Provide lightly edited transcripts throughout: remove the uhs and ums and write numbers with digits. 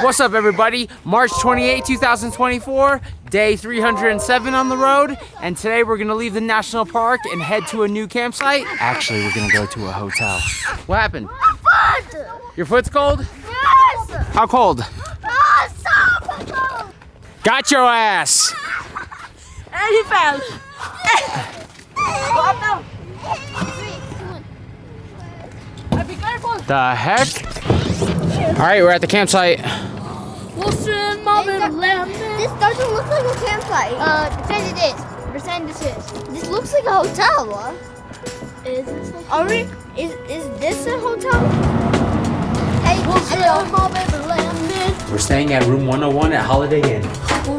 What's up, everybody? March 28, 2024, day 307 on the road, and today we're gonna leave the national park and head to a new campsite. Actually, we're gonna go to a hotel. What happened? My foot! Your foot's cold? Yes! How cold? Oh, so cold! Got your ass! And he fell. Go up now. Be careful. The heck? All right, we're at the campsite. Listen, mom and lemon. This doesn't look like a campsite. Pretend it is. Pretend this is. This looks like a hotel, what? Is this like Are we? Is this a hotel? Hey, hello, mom and lemon. We're staying at room 101 at Holiday Inn.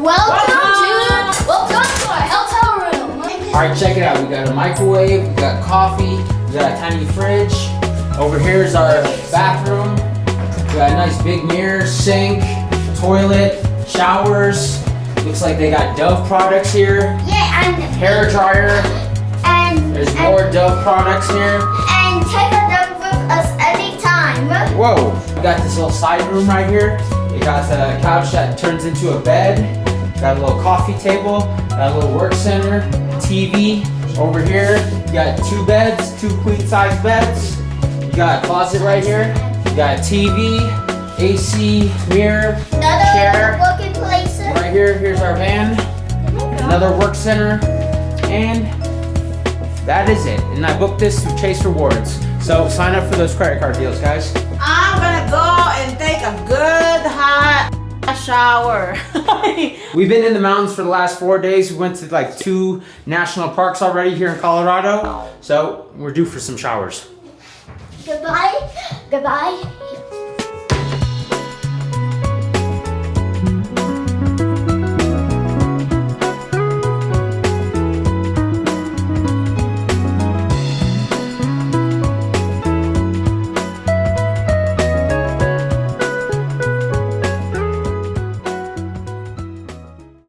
Welcome to our hotel room. All right, check it out. We got a microwave, we got coffee, we got a tiny fridge. Over here is our bathroom. We got a nice big mirror, sink, toilet, showers. Looks like they got Dove products here. yeah, and Hair dryer. There's more Dove products here. and take a dump with us anytime. Whoa! We got this little side room right here. We got a couch that turns into a bed. Got a little coffee table. Got a little work center. TV over here. You got two beds, two queen size beds. You got a closet right here. You got a TV, AC, mirror, Another chair. working place. Right here, here's our van. Another work center. And that is it. And I booked this through Chase Rewards. So sign up for those credit card deals, guys. I'm gonna go and take a good hot shower. We've been in the mountains for the last 4 days. We went to like 2 national parks already here in Colorado. So we're due for some showers. Goodbye. Goodbye.